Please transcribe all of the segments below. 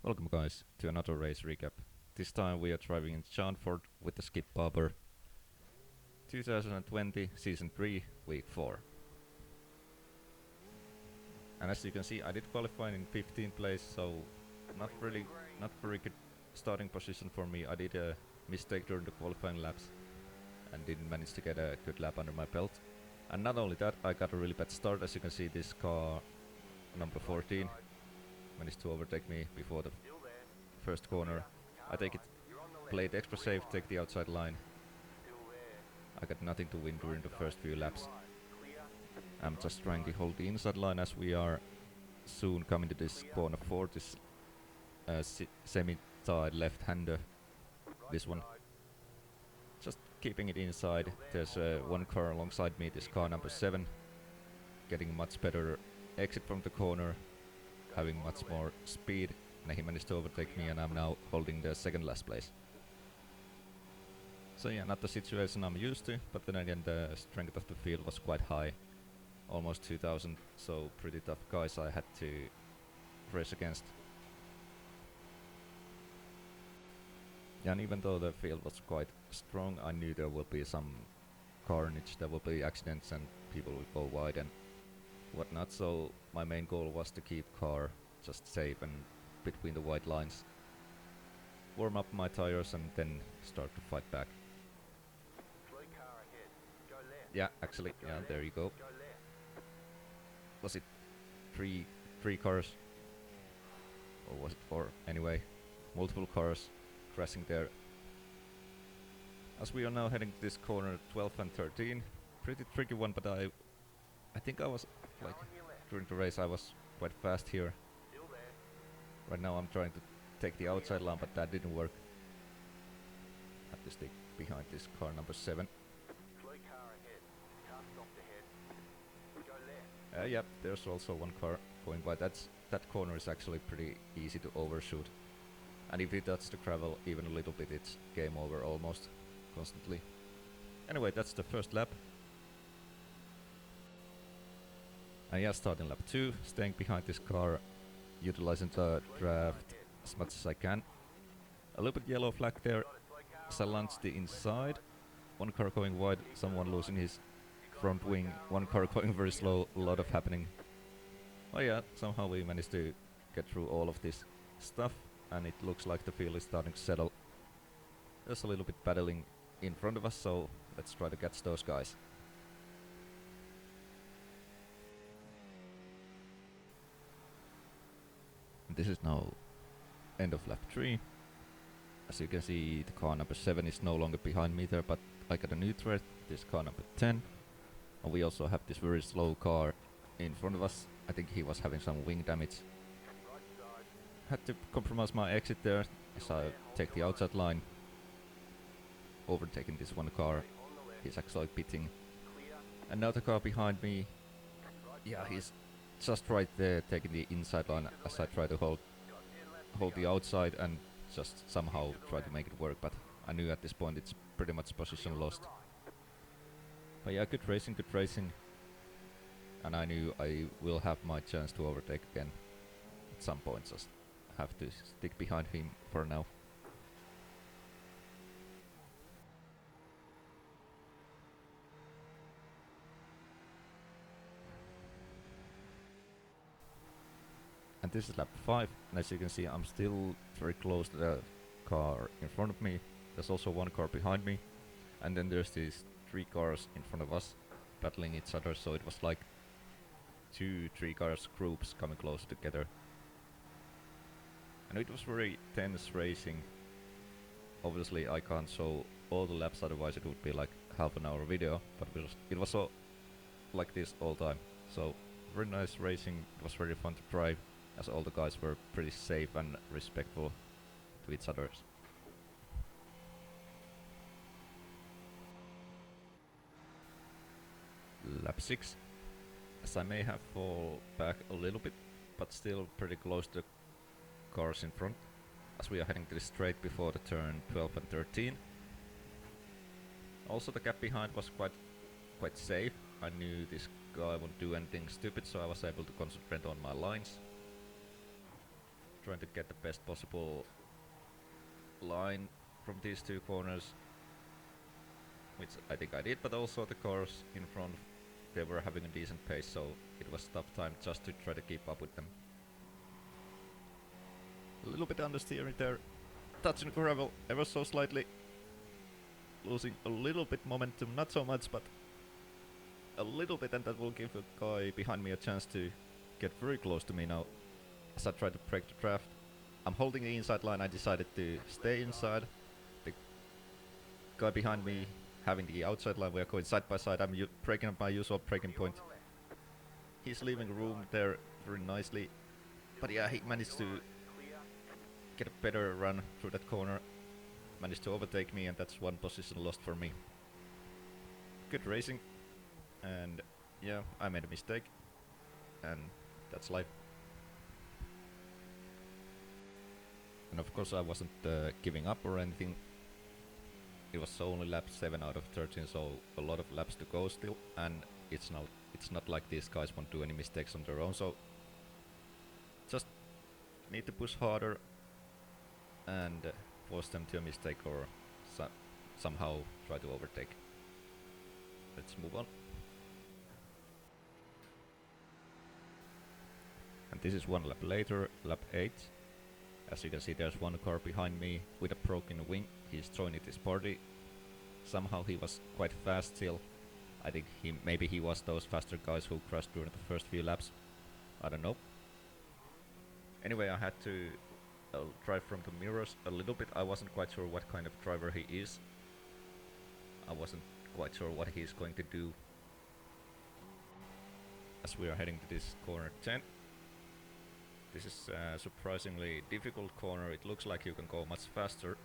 Welcome guys to another race recap. This time we are driving in Zandvoort with the skip Barber 2020 Season 3 Week 4. And as you can see I did qualify in 15th place, so not very good starting position for me. I did a mistake during the qualifying laps and didn't manage to get a good lap under my belt. And not only that, I got a really bad start. As you can see, this car number 14 managed to overtake me before the first corner. I played extra safe, take the outside line. I got nothing to win during the first few laps. I'm just trying to hold the inside line as we are soon coming to this corner 4, this semi-tied left-hander, this one. Just keeping it inside. There's one car alongside me, this car number 7, getting much better exit from the corner, having much more speed, and he managed to overtake me, and I'm now holding the second last place. So yeah, not the situation I'm used to, but then again the strength of the field was quite high, almost 2000, so pretty tough guys I had to race against. Yeah, and even though the field was quite strong, I knew there will be some carnage, there will be accidents and people will go wide and whatnot, so my main goal was to keep car just safe and between the white lines, warm up my tires and then start to fight back. Yeah, actually, yeah, there you go. Was it three cars? Or was it four? Anyway, multiple cars crashing there. As we are now heading to this corner 12 and 13, pretty tricky one, but I think I was, like, during the race I was quite fast here. Right now I'm trying to take the outside line, but that didn't work. Have to stick behind this car number 7. Yep, there's also one car going by. That corner is actually pretty easy to overshoot. And if you touch the gravel even a little bit, it's game over almost constantly. Anyway, that's the first lap. And yeah, starting lap 2, staying behind this car, utilizing the draft as much as I can. A little bit yellow flag there as I launched the inside. One car going wide, someone losing his front wing, one car going very slow, a lot of happening. Oh yeah, somehow we managed to get through all of this stuff, and it looks like the field is starting to settle. There's a little bit battling in front of us, so let's try to catch those guys. And this is now end of lap 3. As you can see, the car number 7 is no longer behind me there, but I got a new threat, this car number 10. And we also have this very slow car in front of us. I think he was having some wing damage. Had to compromise my exit there as I take the outside line. Overtaking this one car. He's actually pitting. And now the car behind me. Yeah, he's just right there taking the inside line as I try to hold the outside and just somehow try to make it work. But I knew at this point it's pretty much position lost. But yeah, good racing. And I knew I will have my chance to overtake again at some point, just have to stick behind him for now. And this is lap 5, and as you can see I'm still very close to the car in front of me. There's also one car behind me, and then there's these 3 cars in front of us battling each other, so it was like 2-3 cars groups coming close together. And it was very tense racing. Obviously I can't show all the laps, otherwise it would be like half an hour video, but it was all like this all time. So very nice racing, it was very fun to drive, as all the guys were pretty safe and respectful to each other. Lap 6, as I may have fall back a little bit, but still pretty close to the cars in front, as we are heading to the straight before the turn 12 and 13. Also the gap behind was quite safe. I knew this guy wouldn't do anything stupid, so I was able to concentrate on my lines. trying to get the best possible line from these two corners, which I think I did, but also the cars in front, they were having a decent pace, so it was tough time just to try to keep up with them. A little bit understeering there, touching gravel ever so slightly, losing a little bit momentum, not so much, but a little bit, and that will give the guy behind me a chance to get very close to me now as I try to break the draft. I'm holding the inside line, I decided to stay inside. The guy behind me having the outside line, we are going side by side. I'm breaking up my usual breaking point. He's leaving room there very nicely, but yeah, he managed to get a better run through that corner, managed to overtake me, and that's one position lost for me. Good racing, and yeah, I made a mistake, and that's life. And of course I wasn't giving up or anything. It was only lap 7 out of 13, so a lot of laps to go still, and it's not like these guys won't do any mistakes on their own, so just need to push harder and force them to a mistake, or somehow try to overtake. Let's move on. And this is one lap later, lap 8. As you can see, there's one car behind me with a broken wing. He's joined his party. Somehow he was quite fast still. I think maybe he was those faster guys who crashed during the first few laps. I don't know. Anyway, I had to drive from the mirrors a little bit. I wasn't quite sure what kind of driver he is. I wasn't quite sure what he's going to do as we are heading to this corner 10. This is a surprisingly difficult corner. It looks like you can go much faster,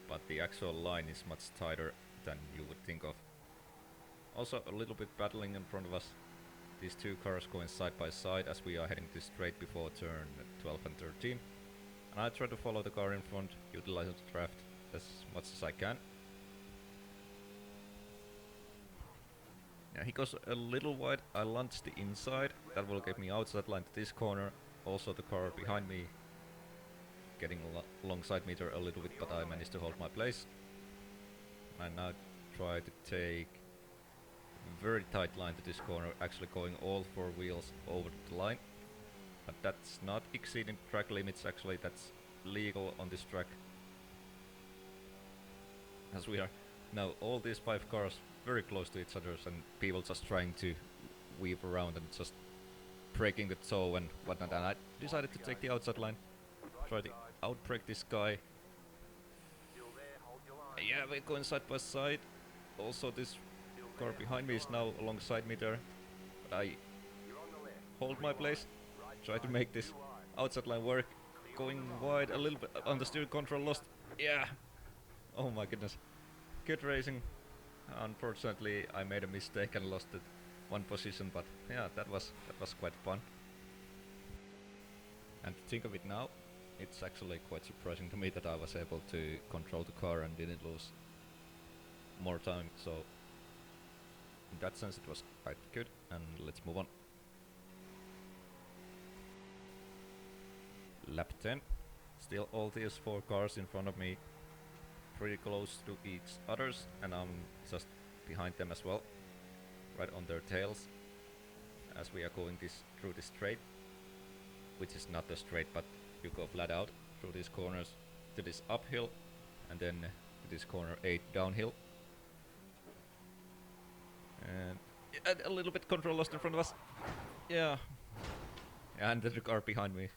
but the actual line is much tighter than you would think of. Also a little bit battling in front of us. These two cars going side by side as we are heading to straight before turn 12 and 13. And I try to follow the car in front, utilize the draft as much as I can. Yeah, he goes a little wide. I launch the inside. That will get me outside line to this corner. Also the car behind me getting alongside me there a little bit, but I managed to hold my place. I now try to take a very tight line to this corner, actually going all four wheels over the line. But that's not exceeding track limits, actually that's legal on this track. As we are now all these 5 cars very close to each other, and people just trying to weave around and just breaking the toe and whatnot, and I decided to take the outside line, try to outbreak this guy. Yeah, we're going side by side. Also this car behind me is now alongside me there, but I hold my place, try to make this outside line work, going wide a little bit on the steering control, lost. Yeah, oh my goodness, good racing. Unfortunately, I made a mistake and lost it one position, but yeah, that was quite fun. And to think of it now, it's actually quite surprising to me that I was able to control the car and didn't lose more time. So in that sense, it was quite good. And let's move on. Lap 10. Still all these 4 cars in front of me, pretty close to each others, and I'm just behind them as well, right on their tails, as we are going through this straight, which is not a straight, but you go flat out through these corners to this uphill, and then to this corner 8 downhill. And a little bit control lost in front of us. Yeah, and the car behind me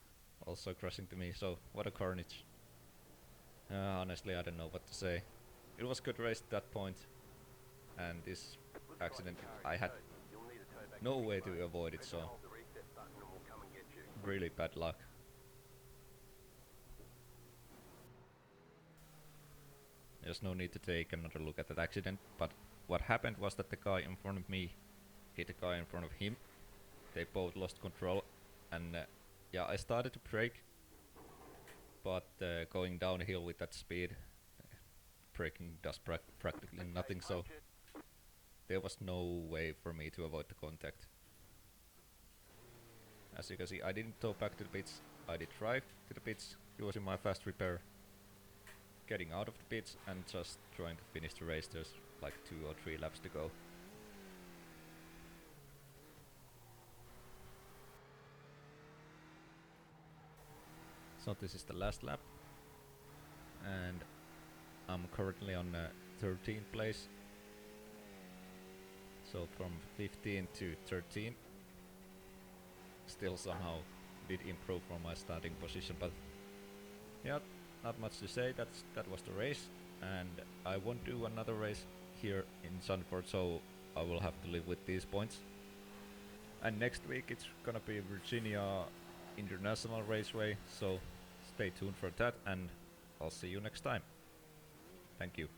also crashing to me, so what a carnage. Honestly, I don't know what to say. It was good race at that point, and this accident, I had no way to avoid it, so really bad luck. There's no need to take another look at that accident, but what happened was that the guy in front of me hit the guy in front of him. They both lost control, and yeah, I started to brake, but going downhill with that speed, braking does practically nothing, so there was no way for me to avoid the contact. As you can see, I didn't tow back to the pits. I did drive to the pits using my fast repair, getting out of the pits and just trying to finish the race. There's like 2 or 3 laps to go. So this is the last lap, and I'm currently on 13th place. So from 15 to 13, still somehow did improve from my starting position, but yeah, not much to say. That was the race, and I won't do another race here in Zandvoort, so I will have to live with these points. And next week it's gonna be Virginia International Raceway, so stay tuned for that, and I'll see you next time. Thank you.